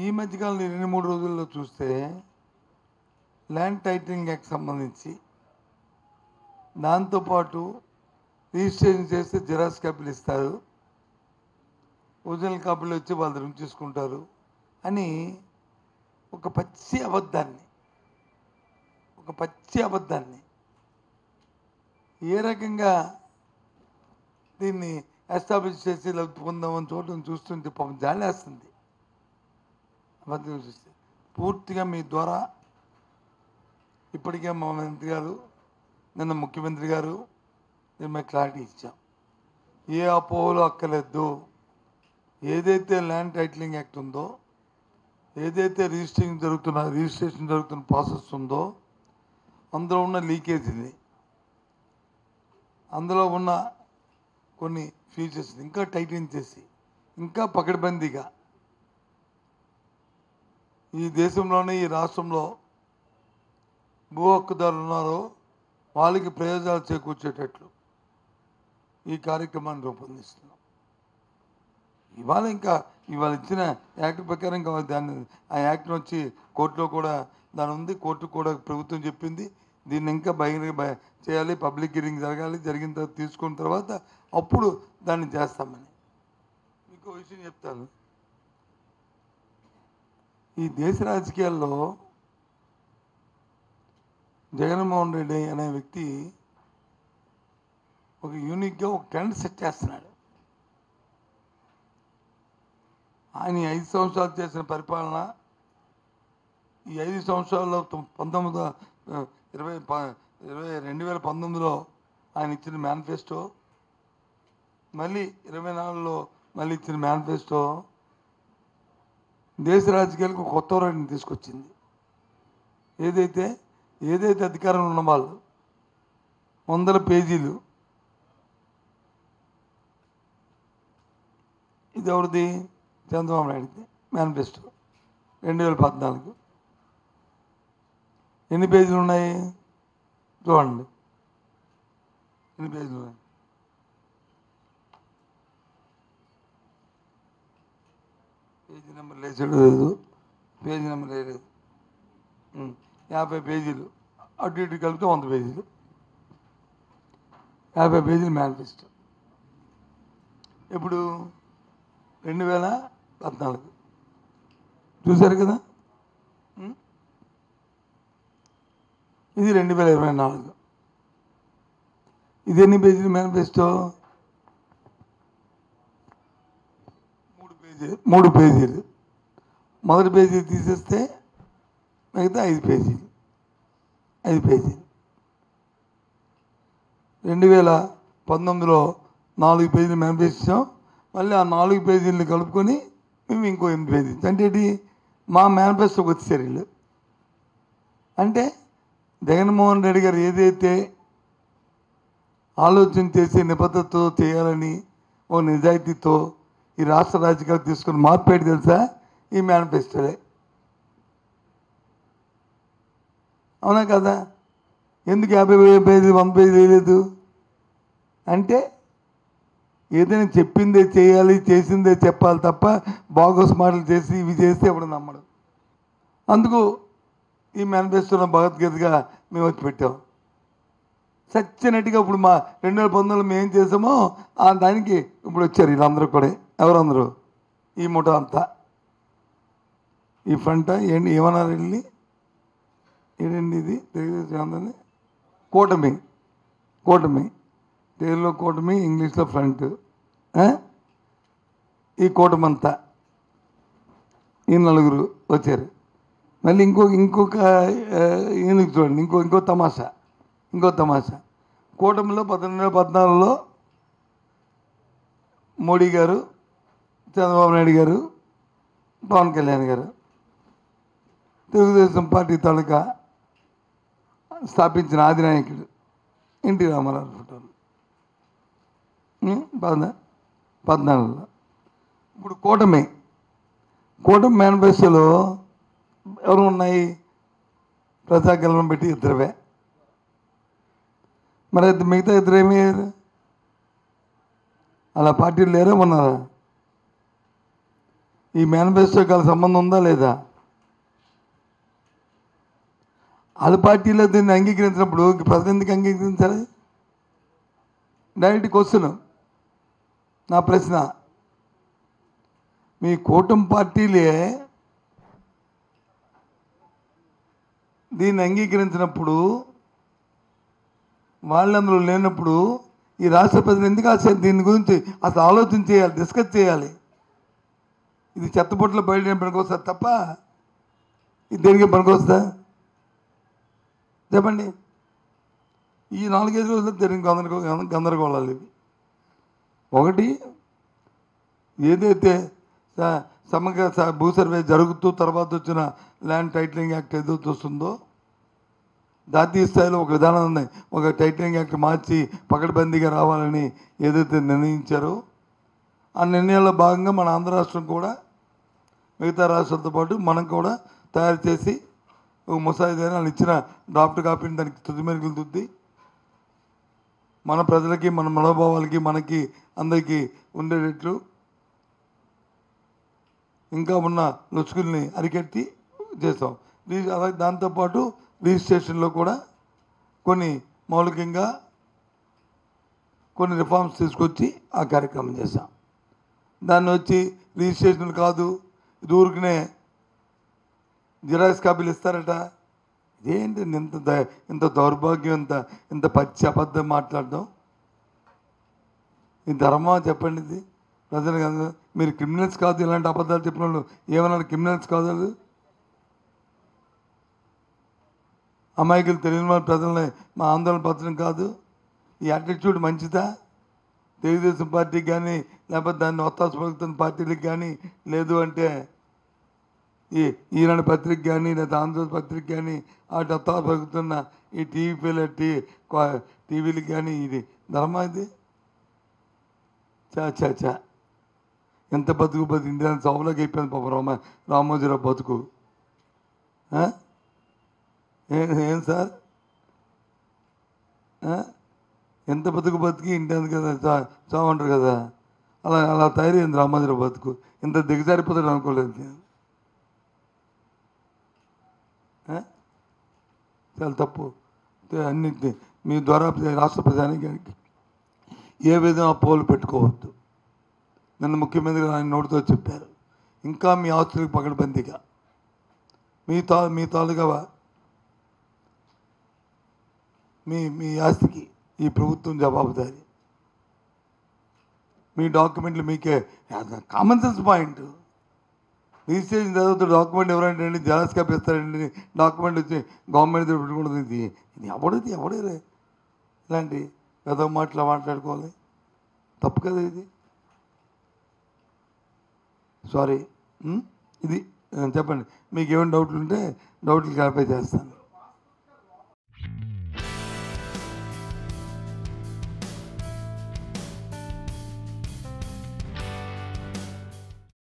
ఈ మధ్యకాలంలో 2-3 రోజుల్లో చూస్తే ల్యాండ్ టైటిలింగ్ యాక్ట్ సంబంధించి దాంతోపాటు రిజిస్ట్రేషన్ చేస్తే జిరాక్స్ కాపీలు ఇస్తారు, ఒరిజినల్ కాపీలు వచ్చి వాళ్ళ దగ్గర ఉంచేసుకుంటారు అని ఒక పచ్చి అబద్ధాన్ని ఏ రకంగా దీన్ని ఎస్టాబ్లిష్ చేసి పొందామని చూడటం చూస్తుంటే పాపం జాలేస్తుంది. అబద్ధం చూస్తే పూర్తిగా మీ ద్వారా ఇప్పటికే మా మంత్రి గారు, నిన్న ముఖ్యమంత్రి గారు దీని మీద క్లారిటీ ఇచ్చాం. ఏ అపోహలు అక్కర్లేదు. ఏదైతే ల్యాండ్ టైటిలింగ్ యాక్ట్ ఉందో, ఏదైతే రిజిస్ట్రేషన్ జరుగుతున్న ప్రాసెస్ ఉందో, అందులో ఉన్న లీకేజీని, అందులో ఉన్న కొన్ని ఫీచర్స్ ఇంకా టైటిలింగ్ చేసి ఇంకా పకడ్బందీగా ఈ దేశంలోనే ఈ రాష్ట్రంలో భూ హక్కుదారులు ఉన్నారో వాళ్ళకి ప్రయోజనాలు చేకూర్చేటట్లు ఈ కార్యక్రమాన్ని రూపొందిస్తున్నాం. ఇవాళ ఇచ్చిన యాక్ట్ ప్రకారం ఆ యాక్ట్ని వచ్చి కోర్టులో కూడా దాని ఉంది. కోర్టు కూడా ప్రభుత్వం చెప్పింది దీన్ని ఇంకా బహిరంగ చేయాలి, పబ్లిక్ హియరింగ్ జరగాలి, జరిగిన తర్వాత తీసుకున్న తర్వాత అప్పుడు దాన్ని చేస్తామని. మీకు విషయం చెప్తాను. ఈ దేశ రాజకీయాల్లో జగన్మోహన్ రెడ్డి అనే వ్యక్తి ఒక యూనిక్గా ఒక ట్రెండ్ సెట్ చేస్తున్నాడు. ఆయన 5 సంవత్సరాలు చేసిన పరిపాలన, ఈ 5 సంవత్సరాల్లో 2019లో ఆయన ఇచ్చిన మేనిఫెస్టో, మళ్ళీ 24లో మళ్ళీ ఇచ్చిన మేనిఫెస్టో దేశ రాజకీయాలకు కొత్త రైట్ని తీసుకొచ్చింది. ఏదైతే అధికారంలో ఉన్న వాళ్ళు 100 పేజీలు, ఇది ఎవరిది? చంద్రబాబు నాయుడుది మేనిఫెస్టో 2014. ఎన్ని పేజీలు ఉన్నాయి చూడండి, ఎన్ని పేజీలు ఉన్నాయి? పేజీ నెంబర్ లేదు, పేజీ నెంబర్ లేదు. 50 పేజీలు, అటు ఇటు కలిపితే 100 పేజీలు, 50 పేజీలు మేనిఫెస్టో. ఇప్పుడు 2014 చూశారు కదా. ఇది 2024. ఇది ఎన్ని పేజీలు మేనిఫెస్టో? 3 పేజీలు. మొదటి పేజీ తీసేస్తే మిగతా 5 పేజీలు. 2019లో 4 పేజీలు మేనిఫెస్టో, మళ్ళీ ఆ 4 పేజీలను కలుపుకొని మేము ఇంకో 8 పేజీలు. అంటే మా మేనిఫెస్టోకి వచ్చేసారు వీళ్ళు. అంటే జగన్మోహన్ రెడ్డి గారు ఏదైతే ఆలోచన చేసి నిబద్ధతతో చేయాలని ఓ నిజాయితీతో ఈ రాష్ట్ర రాజకీయాలు తీసుకుని మార్పేటి తెలుసా? ఈ మేనిఫెస్టోలే. అవునా కదా? ఎందుకు 50 పేజీలు 100 పేజీలు వేయలేదు అంటే ఏదైనా చెప్పిందే చేయాలి, చేసిందే చెప్పాలి తప్ప బాగోస్ మాటలు చేసి ఇవి చేస్తే ఎప్పుడు నమ్మడు. అందుకు ఈ మేనిఫెస్టోలో భగవద్గీతగా మేము వచ్చి పెట్టాం. సచ్చినట్టుగా ఇప్పుడు మా 2019లో మేము ఏం చేసామో ఆ దానికి ఇప్పుడు వచ్చారు వీళ్ళందరూ కూడా. ఎవరందరూ? ఈ ముఠా అంతా, ఈ ఫ్రంట్ ఏమన్నారు వెళ్ళి ఏంటండి ఇది? తెలుగుదేశం కూటమి, తెలుగులో కూటమి, ఇంగ్లీష్లో ఫ్రంట్. ఈ కూటమంతా ఈ 4 వచ్చారు. మళ్ళీ ఇంకొక ఈయనకి చూడండి, ఇంకో తమాషా. కూటమిలో 2014లో మోడీ గారు, చంద్రబాబు నాయుడు గారు, పవన్ కళ్యాణ్ గారు తెలుగుదేశం పార్టీ తాలూకా స్థాపించిన ఆదినాయకుడు ఎన్టీ రామారావు ఫోటోలు 14లో. ఇప్పుడు కూటమి మేనిఫెస్టోలో ఎవరు ఉన్నాయి? ప్రజాకళనం పెట్టి 2. మరి మిగతా 2 ఏమయ్యారు? అలా పార్టీలు లేరా ఉన్నారా? ఈ మేనిఫెస్టోకి సంబంధం ఉందా లేదా? వాళ్ళ పార్టీలో దీన్ని అంగీకరించినప్పుడు ప్రజలు ఎందుకు అంగీకరించాలి? డైరెక్ట్ క్వశ్చన్, నా ప్రశ్న. మీ కూటమి పార్టీలే దీన్ని అంగీకరించినప్పుడు, వాళ్ళందరూ లేనప్పుడు ఈ రాష్ట్ర ప్రజలు ఎందుకు అసలు దీని గురించి అసలు ఆలోచన చేయాలి, డిస్కస్ చేయాలి? ఇది చెత్తపొట్లో బయట పనికొస్తుంది తప్ప ఇది దేనికి పనికొస్తుందా? చెప్పండి. ఈ 4-5 రోజుల్లో జరిగిన గందరగోళాలు ఇవి. ఒకటి, ఏదైతే సమగ్ర భూ సర్వే జరుగుతూ తర్వాత వచ్చిన ల్యాండ్ టైటిలింగ్ యాక్ట్ ఏదైతే వస్తుందో, జాతీయ స్థాయిలో ఒక విధానం ఉంది. ఒక టైటిలింగ్ యాక్ట్ మార్చి పకడ్బందీగా రావాలని ఏదైతే నిర్ణయించారో, ఆ నిర్ణయాల్లో భాగంగా మన ఆంధ్ర రాష్ట్రం కూడా మిగతా రాష్ట్రాలతో పాటు మనం కూడా తయారు చేసి ఒక ముసాయిదాని వాళ్ళు ఇచ్చిన డ్రాఫ్ట్ కాపీని దానికి తుది మెరుగులు దిద్ది మన ప్రజలకి, మన మనోభావాలకి, మనకి అందరికీ ఉండేటట్లు ఇంకా ఉన్న లొచ్చుకుల్ని అరికెట్టి చేస్తాం. అలాగే దాంతోపాటు రిజిస్ట్రేషన్లో కూడా కొన్ని మౌలికంగా కొన్ని రిఫార్మ్స్ తీసుకొచ్చి ఆ కార్యక్రమం చేశాం. దాన్ని వచ్చి రిజిస్ట్రేషన్ కాదు, ఇది ఊరికనే జిరాక్స్ కాపీలు ఇస్తారట. ఇదేంటి ఇంత దౌర్భాగ్యం, ఇంత పచ్చి అబద్ధం మాట్లాడడం? ఈ ధర్మా చెప్పండి. ఇది ప్రజలకు మీరు క్రిమినల్స్ కాదు, ఇలాంటి అబద్ధాలు చెప్పిన వాళ్ళు ఏమన్నారు? క్రిమినల్స్ కాదు, అది అమాయకులు తెలియని వాళ్ళ ప్రజల్ని మా ఆందోళన పరచడం కాదు. ఈ యాటిట్యూడ్ మంచిదా? తెలుగుదేశం పార్టీకి కానీ, లేకపోతే దాన్ని ఒత్తాసపడుతున్న పార్టీలకు కానీ, లేదు అంటే ఈనాడు పత్రిక కానీ, లేదా ఆంధ్రజ్యోతి పత్రిక కానీ, వాటి ఒత్తాసపడుతున్న ఈ టీవీలకు కానీ ఇది ధర్మా? ఇది చా ఎంత బతుకు ఇండియా సౌలకి అయిపోయింది పాపం రామోజీరావు బతుకు. ఏం సార్, ఎంత బతికి ఇంటి కదా చావంటారు కదా, అలా తయారైంది రామోజీరావు బతుకు. ఇంత దిగజారిపోతాడు అనుకోలేదు. చాలా తప్పు. అన్నింటినీ మీ ద్వారా రాష్ట్ర ప్రజానికి ఏ విధంగా పోలు పెట్టుకోవద్దు. నన్ను ముఖ్యమంత్రి ఆయన నోటితో చెప్పారు. ఇంకా మీ ఆస్తులకు పకడ్బందీగా మీ తాలూకా మీ ఆస్తికి ఈ ప్రభుత్వం జవాబుదారి. మీ డాక్యుమెంట్లు మీకే. Common sense point. రిజిస్ట్రేషన్ చదువుతూ డాక్యుమెంట్ ఎవరంటే జెరాక్స్ కాపీ ఇస్తారండి, డాక్యుమెంట్ వచ్చి గవర్నమెంట్ పెట్టుకుంటుంది. ఇది ఎవడే ఇలాంటి పెద్ద మాట్లాడుకోవాలి? తప్పు కదా ఇది. సారీ. ఇది చెప్పండి. మీకు ఏమైనా డౌట్లు ఉంటే డౌట్లు క్లారిఫై చేస్తాను.